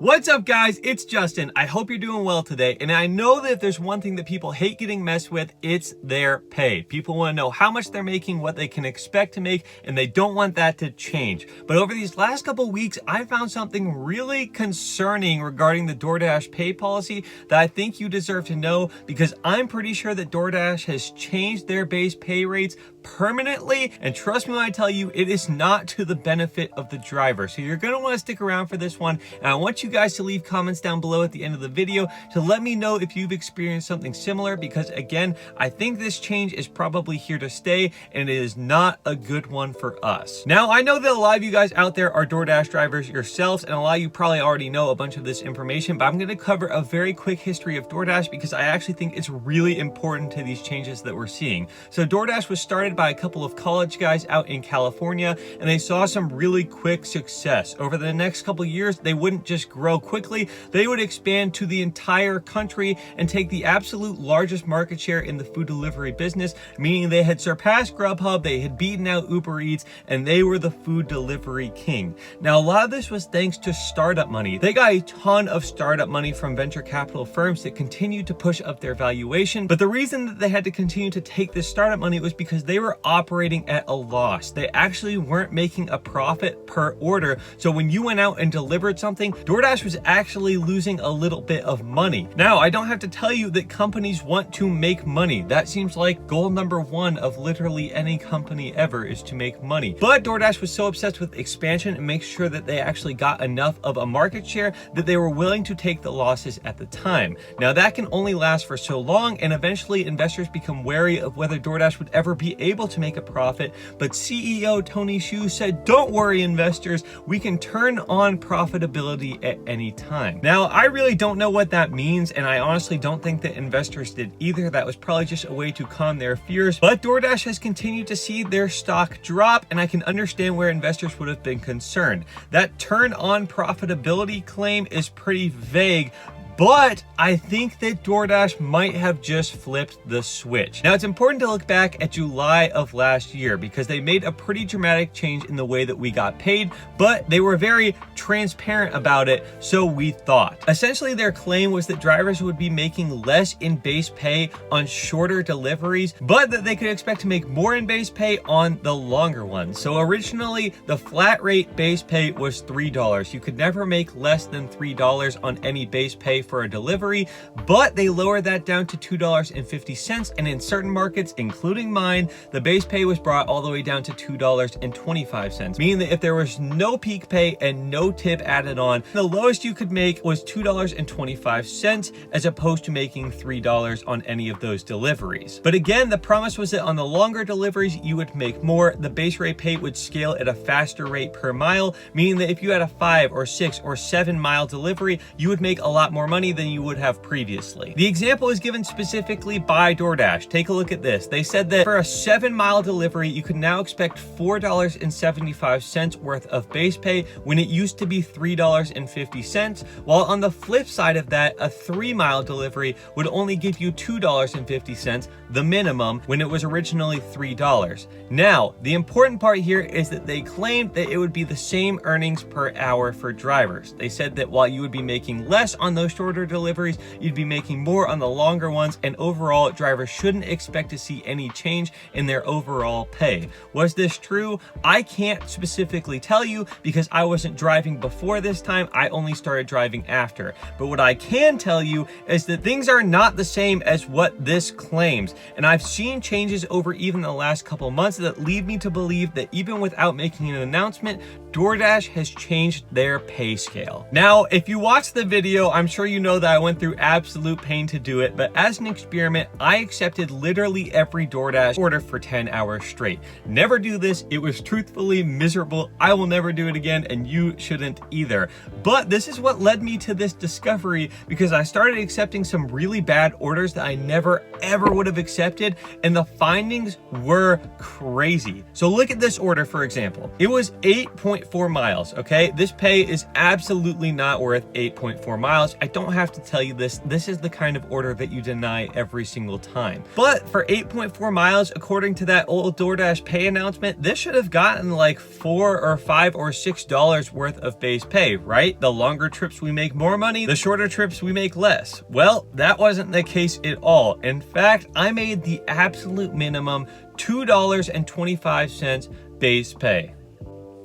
What's up, guys? It's Justin. I hope you're doing well today. And I know that if there's one thing that people hate getting messed with, it's their pay. People want to know how much they're making, what they can expect to make, and they don't want that to change. But over these last couple weeks, I found something really concerning regarding the DoorDash pay policy that I think you deserve to know, because I'm pretty sure that DoorDash has changed their base pay rates permanently. And trust me when I tell you, it is not to the benefit of the driver. So you're going to want to stick around for this one. And I want you guys to leave comments down below at the end of the video to let me know if you've experienced something similar, because again, I think this change is probably here to stay and it is not a good one for us. Now, I know that a lot of you guys out there are DoorDash drivers yourselves, and a lot of you probably already know a bunch of this information, but I'm going to cover a very quick history of DoorDash because I actually think it's really important to these changes that we're seeing. So DoorDash was started by a couple of college guys out in California, and they saw some really quick success. Over the next couple of years, they wouldn't just grow quickly, they would expand to the entire country and take the absolute largest market share in the food delivery business, meaning they had surpassed Grubhub, they had beaten out UberEats, and they were the food delivery king. Now, a lot of this was thanks to startup money. They got a ton of startup money from venture capital firms that continued to push up their valuation, but the reason that they had to continue to take this startup money was because they were operating at a loss. They actually weren't making a profit per order. So when you went out and delivered something, DoorDash was actually losing a little bit of money. Now, I don't have to tell you that companies want to make money. That seems like goal number one of literally any company ever, is to make money. But DoorDash was so obsessed with expansion and make sure that they actually got enough of a market share that they were willing to take the losses at the time. Now, that can only last for so long, and eventually investors become wary of whether DoorDash would ever be able to make a profit. But CEO Tony Xu said, "Don't worry, investors, we can turn on profitability at any time." Now, I really don't know what that means, and I honestly don't think that investors did either. That was probably just a way to calm their fears. But DoorDash has continued to see their stock drop, and I can understand where investors would have been concerned. That turn on profitability claim is pretty vague, but I think that DoorDash might have just flipped the switch. Now, it's important to look back at July of last year because they made a pretty dramatic change in the way that we got paid, but they were very transparent about it, so we thought. Essentially, their claim was that drivers would be making less in base pay on shorter deliveries, but that they could expect to make more in base pay on the longer ones. So originally, the flat rate base pay was $3. You could never make less than $3 on any base pay for a delivery, but they lowered that down to $2.50, and in certain markets, including mine, the base pay was brought all the way down to $2.25, meaning that if there was no peak pay and no tip added on, the lowest you could make was $2.25 as opposed to making $3 on any of those deliveries. But again, the promise was that on the longer deliveries, you would make more. The base rate pay would scale at a faster rate per mile, meaning that if you had a 5 or 6 or 7 mile delivery, you would make a lot more money than you would have previously. The example is given specifically by DoorDash. Take a look at this. They said that for a 7-mile delivery, you could now expect $4.75 worth of base pay when it used to be $3.50, while on the flip side of that, a 3-mile delivery would only give you $2.50, the minimum, when it was originally $3. Now, the important part here is that they claimed that it would be the same earnings per hour for drivers. They said that while you would be making less on those shorter deliveries, you'd be making more on the longer ones, and overall, drivers shouldn't expect to see any change in their overall pay. Was this true? I can't specifically tell you because I wasn't driving before this time. I only started driving after. But what I can tell you is that things are not the same as what this claims, and I've seen changes over even the last couple months that lead me to believe that even without making an announcement, DoorDash has changed their pay scale. Now, if you watch the video, I'm sure you know that I went through absolute pain to do it, but as an experiment, I accepted literally every DoorDash order for 10 hours straight. Never do this. It was truthfully miserable. I will never do it again, and you shouldn't either. But this is what led me to this discovery, because I started accepting some really bad orders that I never ever would have accepted, and the findings were crazy. So look at this order, for example. It was 8.5 8.4 miles, okay? This pay is absolutely not worth 8.4 miles. I don't have to tell you this. This is the kind of order that you deny every single time. But for 8.4 miles, according to that old DoorDash pay announcement, this should have gotten like $4 or $5 or $6 worth of base pay, right? The longer trips we make more money, the shorter trips we make less. Well, that wasn't the case at all. In fact, I made the absolute minimum $2.25 base pay.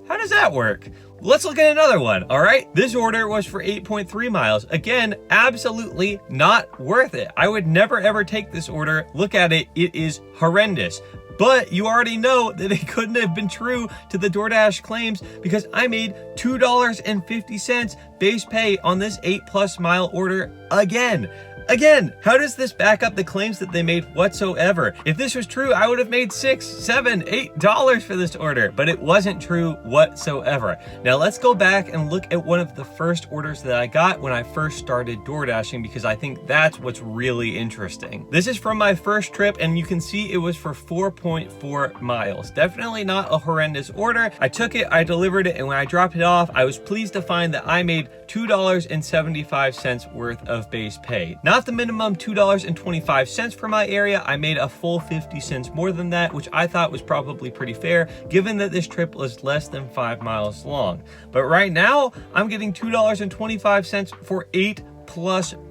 How does that work? Let's look at another one, all right? This order was for 8.3 miles. Again, absolutely not worth it. I would never ever take this order. Look at it, it is horrendous. But you already know that it couldn't have been true to the DoorDash claims because I made $2.50 base pay on this 8+ mile order again. Again, how does this back up the claims that they made whatsoever? If this was true, I would have made $6, $7, $8 for this order, but it wasn't true whatsoever. Now let's go back and look at one of the first orders that I got when I first started DoorDashing, because I think that's what's really interesting. This is from my first trip, and you can see it was for 4.4 miles. Definitely not a horrendous order. I took it, I delivered it, and when I dropped it off, I was pleased to find that I made $2.75 worth of base pay. Not the minimum $2.25 for my area. I made a full 50 cents more than that, which I thought was probably pretty fair, given that this trip was less than 5 miles long. But right now, I'm getting $2.25 for 8+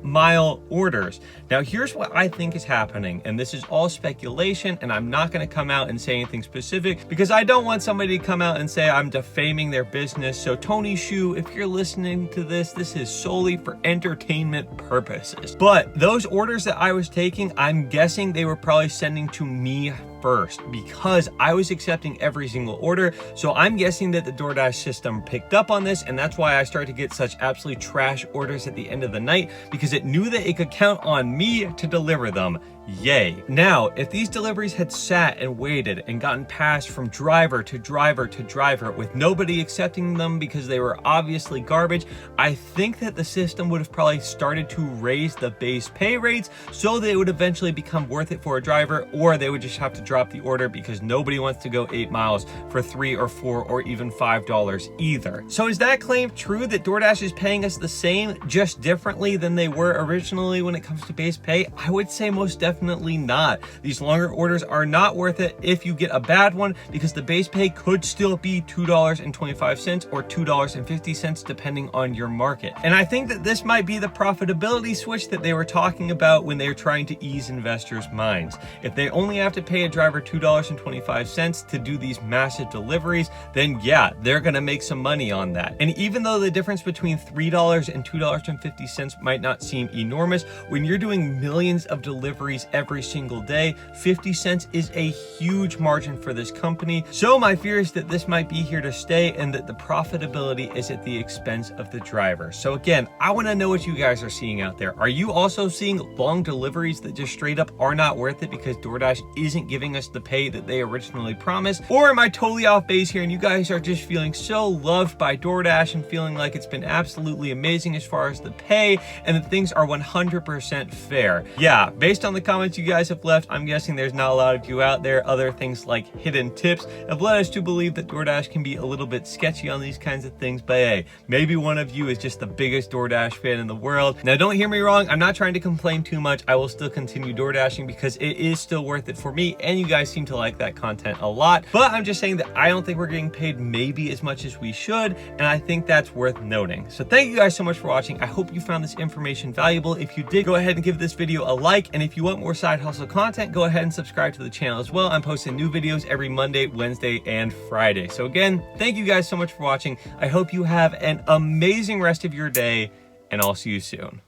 mile orders. Now here's what I think is happening, and this is all speculation, and I'm not going to come out and say anything specific because I don't want somebody to come out and say I'm defaming their business. So Tony Shu, if you're listening to this, this is solely for entertainment purposes. But those orders that I was taking, I'm guessing they were probably sending to me first because I was accepting every single order. So I'm guessing that the DoorDash system picked up on this, and that's why I started to get such absolutely trash orders at the end of the night, because it knew that it could count on me to deliver them. Yay. Now, if these deliveries had sat and waited and gotten passed from driver to driver to driver with nobody accepting them because they were obviously garbage, I think that the system would have probably started to raise the base pay rates so that it would eventually become worth it for a driver, or they would just have to drop the order because nobody wants to go 8 miles for $3 or $4 or even $5 either. So is that claim true, that DoorDash is paying us the same, just differently than they were originally when it comes to base pay? I would say most definitely not. These longer orders are not worth it if you get a bad one, because the base pay could still be $2.25 or $2.50 depending on your market. And I think that this might be the profitability switch that they were talking about when they were trying to ease investors' minds. If they only have to pay a driver $2.25 to do these massive deliveries, then yeah, they're gonna make some money on that. And even though the difference between $3 and $2.50 might not seem enormous, when you're doing millions of deliveries every single day, 50 cents is a huge margin for this company. So my fear is that this might be here to stay, and that the profitability is at the expense of the driver. So again, I want to know what you guys are seeing out there. Are you also seeing long deliveries that just straight up are not worth it because DoorDash isn't giving us the pay that they originally promised? Or am I totally off base here and you guys are just feeling so loved by DoorDash and feeling like it's been absolutely amazing as far as the pay and that things are 100% fair? Yeah, based on the comments you guys have left, I'm guessing there's not a lot of you out there. Other things like hidden tips have led us to believe that DoorDash can be a little bit sketchy on these kinds of things, but hey, maybe one of you is just the biggest DoorDash fan in the world. Now don't hear me wrong, I'm not trying to complain too much. I will still continue DoorDashing because it is still worth it for me, and you guys seem to like that content a lot. But I'm just saying that I don't think we're getting paid maybe as much as we should, and I think that's worth noting. So thank you guys so much for watching. I hope you found this information valuable. If you did, go ahead and give this video a like, and if you want more side hustle content, go ahead and subscribe to the channel as well. I'm posting new videos every Monday, Wednesday, and Friday. So again, thank you guys so much for watching. I hope you have an amazing rest of your day, and I'll see you soon.